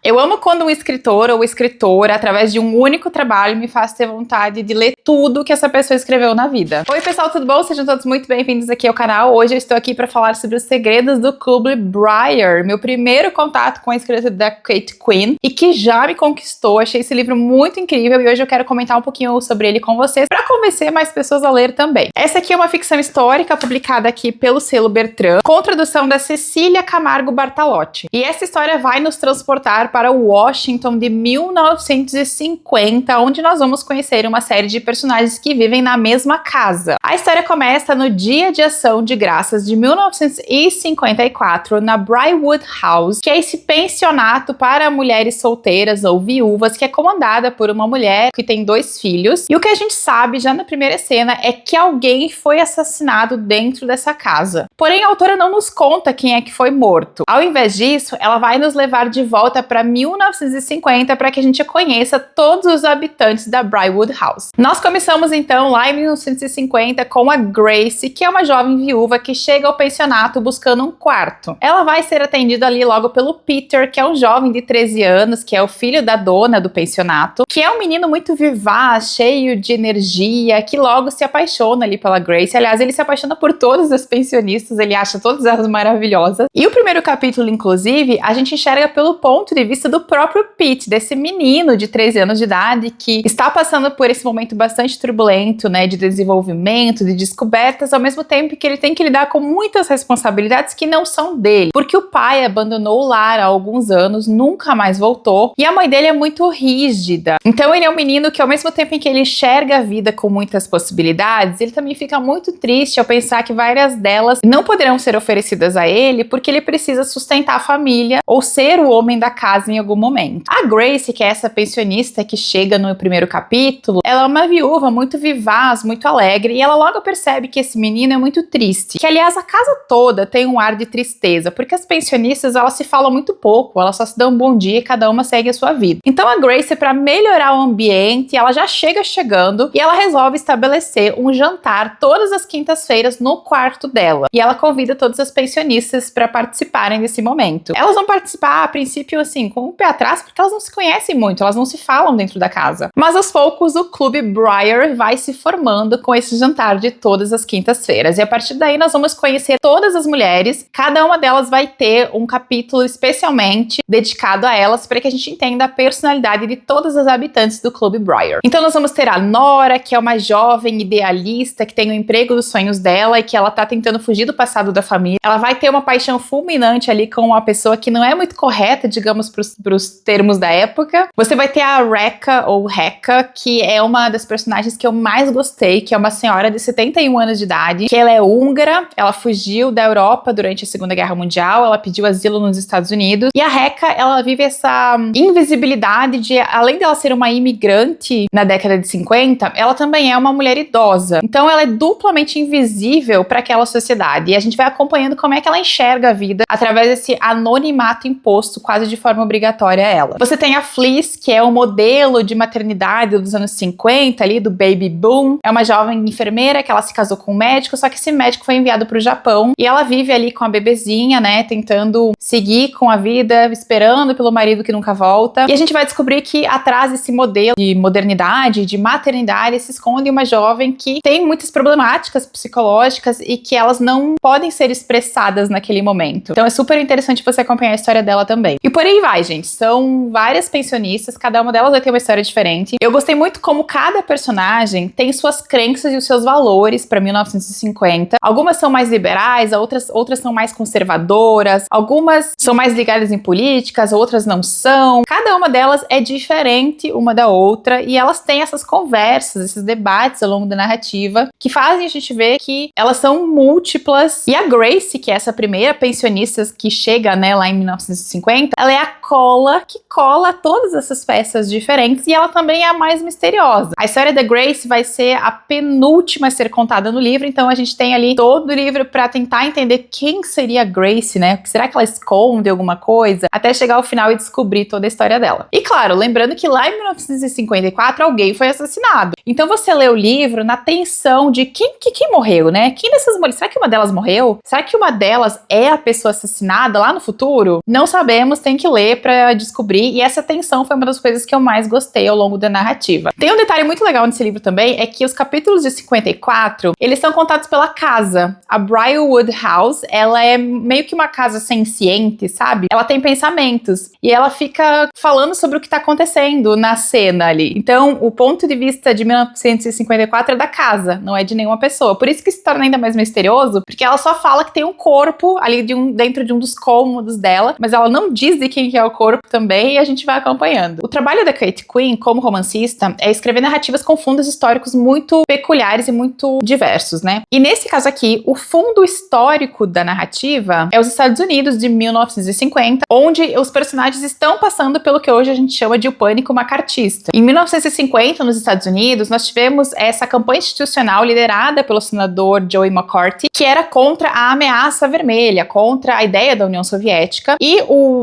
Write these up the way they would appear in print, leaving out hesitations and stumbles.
Eu amo quando um escritor ou escritora, através de um único trabalho, me faz ter vontade de ler tudo que essa pessoa escreveu na vida. Oi pessoal, tudo bom? Sejam todos muito bem-vindos aqui ao canal. Hoje eu estou aqui para falar sobre os segredos do Clube Briar, meu primeiro contato com a escrita da Kate Quinn e que já me conquistou. Achei esse livro muito incrível e hoje eu quero comentar um pouquinho sobre ele com vocês para convencer mais pessoas a ler também. Essa aqui é uma ficção histórica publicada aqui pelo selo Bertrand, com tradução da Cecília Camargo Bartalotti. E essa história vai nos transportar para Washington de 1950, onde nós vamos conhecer uma série de personagens que vivem na mesma casa. A história começa no Dia de Ação de Graças de 1954, na Briarwood House, que é esse pensionato para mulheres solteiras ou viúvas, que é comandada por uma mulher que tem 2 filhos. E o que a gente sabe já na primeira cena é que alguém foi assassinado dentro dessa casa. Porém, a autora não nos conta quem é que foi morto. Ao invés disso, ela vai nos levar de volta para 1950 para que a gente conheça todos os habitantes da Briarwood House. Nós começamos então lá em 1950 com a Grace, que é uma jovem viúva que chega ao pensionato buscando um quarto. Ela vai ser atendida ali logo pelo Peter, que é um jovem de 13 anos, que é o filho da dona do pensionato, que é um menino muito vivaz, cheio de energia, que logo se apaixona ali pela Grace. Aliás, ele se apaixona por todas as pensionistas, ele acha todas elas maravilhosas. E o primeiro capítulo, inclusive, a gente enxerga pelo ponto de vista do próprio Pete, desse menino de 13 anos de idade que está passando por esse momento bastante turbulento, né, de desenvolvimento, de descobertas, ao mesmo tempo que ele tem que lidar com muitas responsabilidades que não são dele, porque o pai abandonou o lar há alguns anos, nunca mais voltou, e a mãe dele é muito rígida. Então ele é um menino que, ao mesmo tempo em que ele enxerga a vida com muitas possibilidades, ele também fica muito triste ao pensar que várias delas não poderão ser oferecidas a ele porque ele precisa sustentar a família ou ser o homem da casa em algum momento. A Grace, que é essa pensionista que chega no primeiro capítulo, ela é uma viúva muito vivaz, muito alegre, e ela logo percebe que esse menino é muito triste. Que, aliás, a casa toda tem um ar de tristeza, porque as pensionistas, elas se falam muito pouco, elas só se dão um bom dia e cada uma segue a sua vida. Então a Grace, para melhorar o ambiente, ela já chegando e ela resolve estabelecer um jantar todas as quintas-feiras no quarto dela. E ela convida todas as pensionistas para participarem desse momento. Elas vão participar, a princípio, assim, com o pé atrás, porque elas não se conhecem muito, elas não se falam dentro da casa. Mas aos poucos o Clube Briar vai se formando com esse jantar de todas as quintas-feiras. E a partir daí nós vamos conhecer todas as mulheres, cada uma delas vai ter um capítulo especialmente dedicado a elas para que a gente entenda a personalidade de todas as habitantes do Clube Briar. Então nós vamos ter a Nora, que é uma jovem idealista, que tem o emprego dos sonhos dela e que ela tá tentando fugir do passado da família. Ela vai ter uma paixão fulminante ali com uma pessoa que não é muito correta, digamos, pros termos da época. Você vai ter a Rekha, ou Rekha, que é uma das personagens que eu mais gostei, que é uma senhora de 71 anos de idade, que ela é húngara, ela fugiu da Europa durante a Segunda Guerra Mundial, ela pediu asilo nos Estados Unidos, e a Rekha, ela vive essa invisibilidade de, além dela ser uma imigrante na década de 50, ela também é uma mulher idosa. Então ela é duplamente invisível para aquela sociedade, e a gente vai acompanhando como é que ela enxerga a vida através desse anonimato imposto quase de forma obrigatória a ela. Você tem a Fliss, que é o modelo de maternidade dos anos 50 ali, do baby boom. É uma jovem enfermeira que ela se casou com um médico, só que esse médico foi enviado para o Japão e ela vive ali com a bebezinha, né, tentando seguir com a vida, esperando pelo marido que nunca volta. E a gente vai descobrir que atrás desse modelo de modernidade, de maternidade, se esconde uma jovem que tem muitas problemáticas psicológicas e que elas não podem ser expressadas naquele momento. Então é super interessante você acompanhar a história dela também. E por aí vai, gente. São várias pensionistas, cada uma delas vai ter uma história diferente. Eu gostei muito como cada personagem tem suas crenças e os seus valores para 1950. Algumas são mais liberais, outras são mais conservadoras, algumas são mais ligadas em políticas, outras não são. Cada uma delas é diferente uma da outra e elas têm essas conversas, esses debates ao longo da narrativa que fazem a gente ver que elas são múltiplas. E a Grace, que é essa primeira pensionista que chega, né, lá em 1950, ela é a cola que cola todas essas peças diferentes e ela também é a mais misteriosa. A história da Grace vai ser a penúltima a ser contada no livro, então a gente tem ali todo o livro para tentar entender quem seria a Grace, né? Será que ela esconde alguma coisa? Até chegar ao final e descobrir toda a história dela. E claro, lembrando que lá em 1954 alguém foi assassinado. Então você lê o livro na tensão de quem morreu, né? Quem dessas mulheres? Será que uma delas morreu? Será que uma delas é a pessoa assassinada lá no futuro? Não sabemos, tem que ler ler pra descobrir, e essa tensão foi uma das coisas que eu mais gostei ao longo da narrativa. Tem um detalhe muito legal nesse livro também, é que os capítulos de 54, eles são contados pela casa. A Briarwood House, ela é meio que uma casa senciente, sabe? Ela tem pensamentos, e ela fica falando sobre o que tá acontecendo na cena ali. Então, o ponto de vista de 1954 é da casa, não é de nenhuma pessoa. Por isso que se torna ainda mais misterioso, porque ela só fala que tem um corpo ali dentro de um dos cômodos dela, mas ela não diz de quem que é o corpo também, e a gente vai acompanhando. O trabalho da Kate Quinn, como romancista, é escrever narrativas com fundos históricos muito peculiares e muito diversos, né? E nesse caso aqui, o fundo histórico da narrativa é os Estados Unidos de 1950, onde os personagens estão passando pelo que hoje a gente chama de o pânico macartista. Em 1950, nos Estados Unidos, nós tivemos essa campanha institucional liderada pelo senador Joe McCarthy, que era contra a ameaça vermelha, contra a ideia da União Soviética. E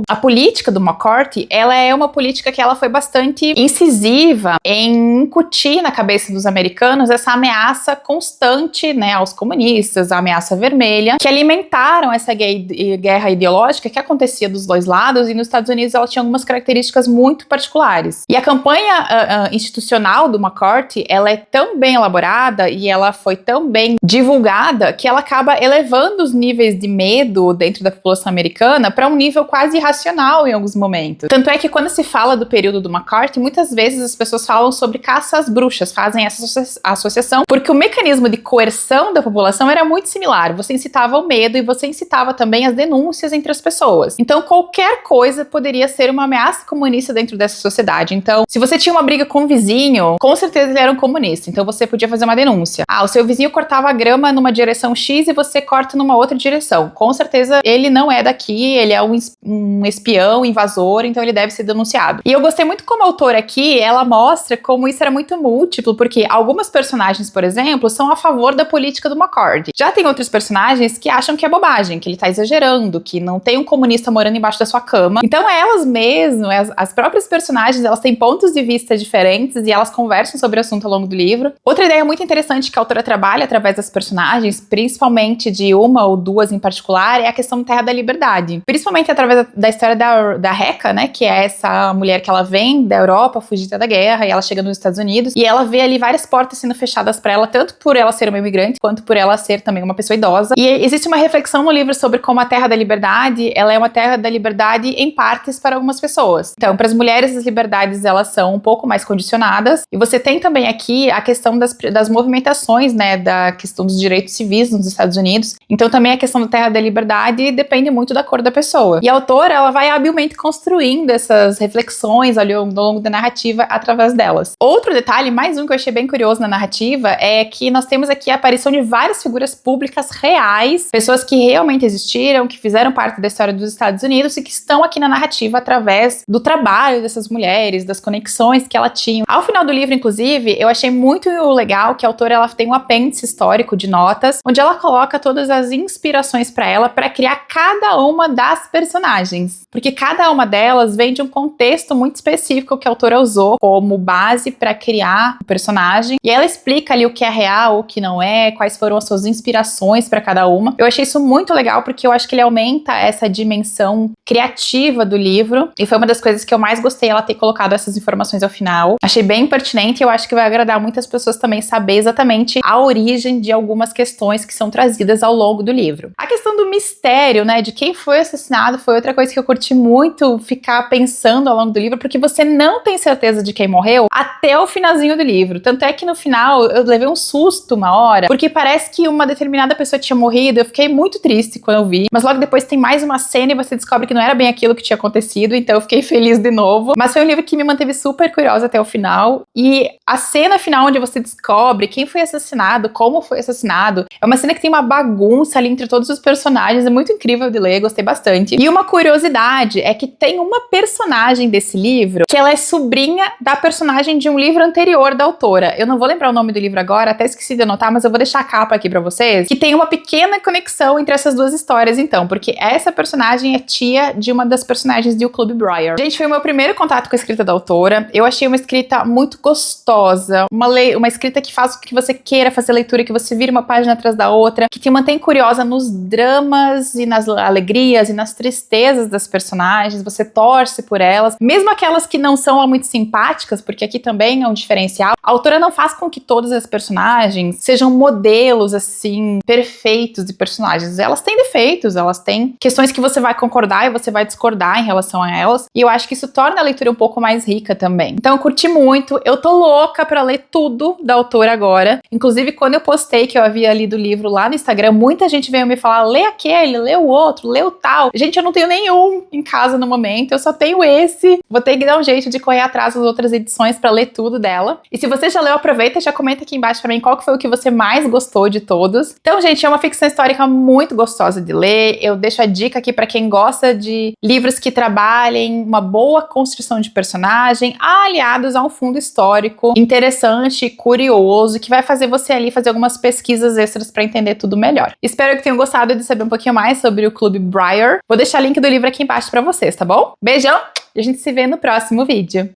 a política do McCarthy, ela é uma política que ela foi bastante incisiva em incutir na cabeça dos americanos essa ameaça constante, né, aos comunistas, a ameaça vermelha, que alimentaram essa guerra ideológica que acontecia dos dois lados, e nos Estados Unidos ela tinha algumas características muito particulares. E a campanha institucional do McCarthy, ela é tão bem elaborada e ela foi tão bem divulgada que ela acaba elevando os níveis de medo dentro da população americana para um nível quase irracional em alguns momentos. Tanto é que quando se fala do período do McCarthy, muitas vezes as pessoas falam sobre caça às bruxas, fazem essa associação, porque o mecanismo de coerção da população era muito similar. Você incitava o medo e você incitava também as denúncias entre as pessoas. Então qualquer coisa poderia ser uma ameaça comunista dentro dessa sociedade. Então, se você tinha uma briga com um vizinho, com certeza ele era um comunista, então você podia fazer uma denúncia. O seu vizinho cortava a grama numa direção X e você corta numa outra direção. Com certeza ele não é daqui, ele é um espião, invasor, então ele deve ser denunciado. E eu gostei muito como a autora aqui, ela mostra como isso era muito múltiplo, porque algumas personagens, por exemplo, são a favor da política do McCarthy. Já tem outros personagens que acham que é bobagem, que ele tá exagerando, que não tem um comunista morando embaixo da sua cama. Então elas mesmas, as próprias personagens, elas têm pontos de vista diferentes e elas conversam sobre o assunto ao longo do livro. Outra ideia muito interessante que a autora trabalha através das personagens, principalmente de uma ou duas em particular, é a questão da Terra da Liberdade. Principalmente através da história da Rekha, né, que é essa mulher que ela vem da Europa, fugida da guerra, e ela chega nos Estados Unidos, e ela vê ali várias portas sendo fechadas para ela, tanto por ela ser uma imigrante, quanto por ela ser também uma pessoa idosa. E existe uma reflexão no livro sobre como a Terra da Liberdade, ela é uma Terra da Liberdade em partes para algumas pessoas. Então, para as mulheres, as liberdades, elas são um pouco mais condicionadas, e você tem também aqui a questão das movimentações, né, da questão dos direitos civis nos Estados Unidos. Então, também a questão da Terra da Liberdade depende muito da cor da pessoa. E a autora, ela vai habilmente construindo essas reflexões ao longo da narrativa através delas. Outro detalhe, mais um que eu achei bem curioso na narrativa, é que nós temos aqui a aparição de várias figuras públicas reais, pessoas que realmente existiram, que fizeram parte da história dos Estados Unidos e que estão aqui na narrativa através do trabalho dessas mulheres, das conexões que ela tinha. Ao final do livro, inclusive, eu achei muito legal que a autora, ela tem um apêndice histórico de notas, onde ela coloca todas as inspirações para ela para criar cada uma das personagens, porque cada uma delas vem de um contexto muito específico que a autora usou como base para criar o personagem, e ela explica ali o que é real, o que não é, quais foram as suas inspirações para cada uma. Eu achei isso muito legal porque eu acho que ele aumenta essa dimensão criativa do livro, e foi uma das coisas que eu mais gostei, ela ter colocado essas informações ao final. Achei bem pertinente e eu acho que vai agradar muitas pessoas também saber exatamente a origem de algumas questões que são trazidas ao longo do livro. A questão do mistério, né, de quem foi assassinado, foi outra coisa que eu curti muito ficar pensando ao longo do livro, porque você não tem certeza de quem morreu até o finalzinho do livro. Tanto é que no final eu levei um susto uma hora, porque parece que uma determinada pessoa tinha morrido. Eu fiquei muito triste quando eu vi, mas logo depois tem mais uma cena e você descobre que não era bem aquilo que tinha acontecido, então eu fiquei feliz de novo. Mas foi um livro que me manteve super curiosa até o final, e a cena final onde você descobre quem foi assassinado, como foi assassinado, é uma cena que tem uma bagunça ali entre todos os personagens, é muito incrível de ler, gostei bastante. E uma curiosidade é que tem uma personagem desse livro que ela é sobrinha da personagem de um livro anterior da autora. Eu não vou lembrar o nome do livro agora, até esqueci de anotar, mas eu vou deixar a capa aqui pra vocês, que tem uma pequena conexão entre essas duas histórias, então, porque essa personagem é tia de uma das personagens de O Clube Briar. Gente, foi o meu primeiro contato com a escrita da autora. Eu achei uma escrita muito gostosa, uma escrita que faz com que você queira fazer leitura, que você vire uma página atrás da outra, que te mantém curiosa nos dramas e nas alegrias e nas tristezas das personagens. personagens, você torce por elas, mesmo aquelas que não são lá muito simpáticas, porque aqui também é um diferencial. A autora não faz com que todas as personagens sejam modelos, assim, perfeitos de personagens. Elas têm defeitos, elas têm questões que você vai concordar e você vai discordar em relação a elas, e eu acho que isso torna a leitura um pouco mais rica também. Então eu curti muito, eu tô louca pra ler tudo da autora agora. Inclusive, quando eu postei que eu havia lido o livro lá no Instagram, muita gente veio me falar, lê aquele, lê o outro, lê o tal. Gente, eu não tenho nenhum em casa no momento, eu só tenho esse. Vou ter que dar um jeito de correr atrás das outras edições pra ler tudo dela. E se você já leu, aproveita e já comenta aqui embaixo pra mim qual que foi o que você mais gostou de todos. Então, gente, é uma ficção histórica muito gostosa de ler. Eu deixo a dica aqui pra quem gosta de livros que trabalhem uma boa construção de personagem, aliados a um fundo histórico interessante, curioso, que vai fazer você ali fazer algumas pesquisas extras pra entender tudo melhor. Espero que tenham gostado de saber um pouquinho mais sobre o Clube Briar. Vou deixar o link do livro aqui embaixo pra vocês, tá bom? Beijão e a gente se vê no próximo vídeo.